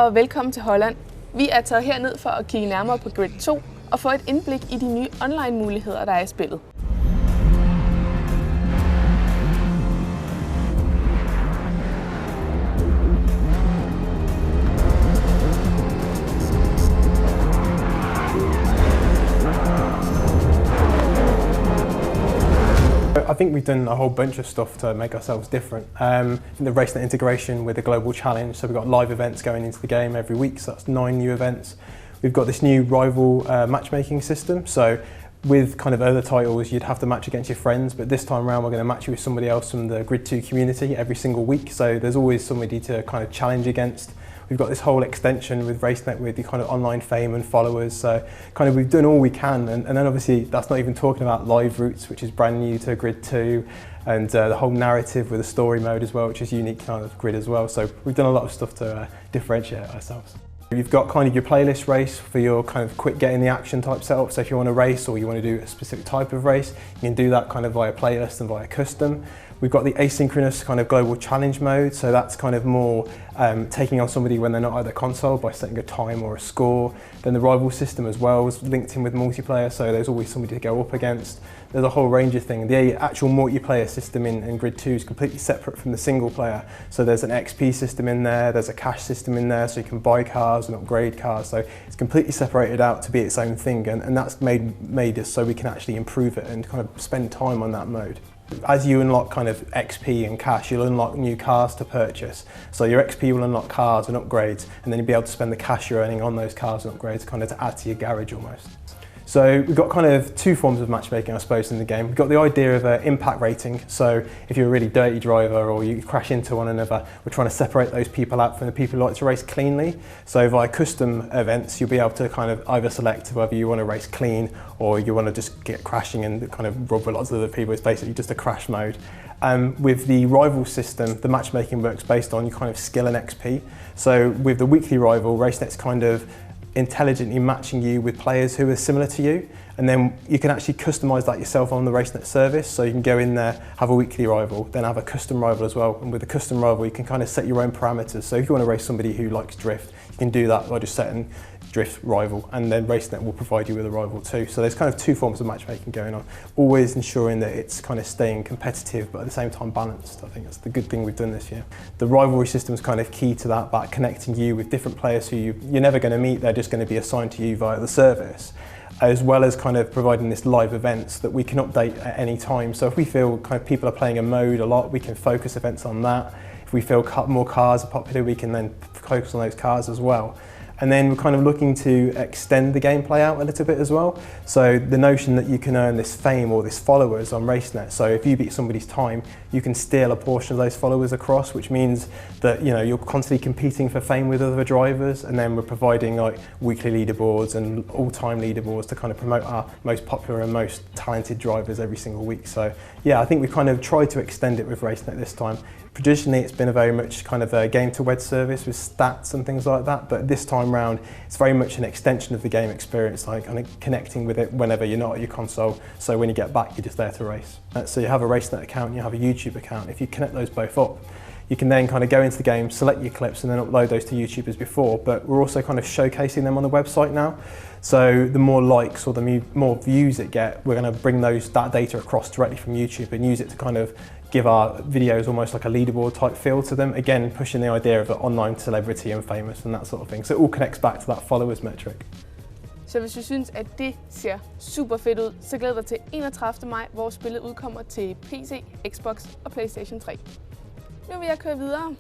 og velkommen til Holland. Vi er taget herned for at kigge nærmere på Grid 2 og få et indblik i de nye online-muligheder, der er i spillet. I think we've done a whole bunch of stuff to make ourselves different. The RaceNet integration with the global challenge, so we've got live events going into the game every week, so that's 9 new events. We've got this new rival matchmaking system, so with kind of other titles you'd have to match against your friends, but this time around we're going to match you with somebody else from the Grid 2 community every single week, so there's always somebody to kind of challenge against. We've got this whole extension with RaceNet with the kind of online fame and followers, so kind of we've done all we can, and then obviously that's not even talking about live routes, which is brand new to Grid 2, and the whole narrative with the story mode as well, which is unique to kind of Grid as well, so we've done a lot of stuff to differentiate ourselves. You've got kind of your playlist race for your kind of quick get in the action type setup, so if you want to race or you want to do a specific type of race, you can do that kind of via playlist and via custom. We've got the asynchronous kind of global challenge mode, so that's kind of more taking on somebody when they're not at the console by setting a time or a score. Then the rival system as well is linked in with multiplayer, so there's always somebody to go up against. There's a whole range of things. The actual multiplayer system in Grid 2 is completely separate from the single player. So there's an XP system in there's a cash system in there, so you can buy cars and upgrade cars. So it's completely separated out to be its own thing, and that's made us so we can actually improve it and kind of spend time on that mode. As you unlock kind of XP and cash, you'll unlock new cars to purchase. So your XP will unlock cars and upgrades, and then you'll be able to spend the cash you're earning on those cars and upgrades kind of to add to your garage almost. So we've got kind of two forms of matchmaking, I suppose, in the game. We've got the idea of an impact rating. So if you're a really dirty driver or you crash into one another, we're trying to separate those people out from the people who like to race cleanly. So via custom events, you'll be able to kind of either select whether you want to race clean or you want to just get crashing and kind of rub with lots of other people. It's basically just a crash mode. With the rival system, the matchmaking works based on your kind of skill and XP. So with the weekly rival, RaceNet's kind of intelligently matching you with players who are similar to you, and then you can actually customise that yourself on the RaceNet service, so you can go in there, have a weekly rival, then have a custom rival as well, and with the custom rival you can kind of set your own parameters. So if you want to race somebody who likes drift, you can do that by just setting drift rival, and then RaceNet will provide you with a rival too. So there's kind of two forms of matchmaking going on, always ensuring that it's kind of staying competitive but at the same time balanced. I think that's the good thing we've done this year. The rivalry system is kind of key to that, by connecting you with different players who you're never going to meet, they're just going to be assigned to you via the service, as well as kind of providing this live events that we can update at any time. So if we feel kind of people are playing a mode a lot, we can focus events on that. If we feel more cars are popular, we can then focus on those cars as well. And then we're kind of looking to extend the gameplay out a little bit as well. So the notion that you can earn this fame or this followers on RaceNet. So if you beat somebody's time, you can steal a portion of those followers across, which means that you're constantly competing for fame with other drivers. And then we're providing like weekly leaderboards and all-time leaderboards to kind of promote our most popular and most talented drivers every single week. So yeah, I think we've kind of tried to extend it with RaceNet this time. Traditionally, it's been a very much kind of a game-to-wed service with stats and things like that, but this time round, it's very much an extension of the game experience, like kind of connecting with it whenever you're not at your console, so when you get back, you're just there to race. So you have a RaceNet account, you have a YouTube account. If you connect those both up, you can then kind of go into the game, select your clips, and then upload those to YouTube as before, but we're also kind of showcasing them on the website now. So the more likes or the more views it get, we're going to bring that data across directly from YouTube and use it to kind of give our videos almost like a leaderboard type feel to them. Again, pushing the idea of an online celebrity and famous and that sort of thing. So it all connects back to that followers metric. Så hvis du synes, at det ser super fedt ud, så glæd dig til 31. maj, hvor spillet udkommer til PC, Xbox og PlayStation 3. Nu vil jeg køre videre.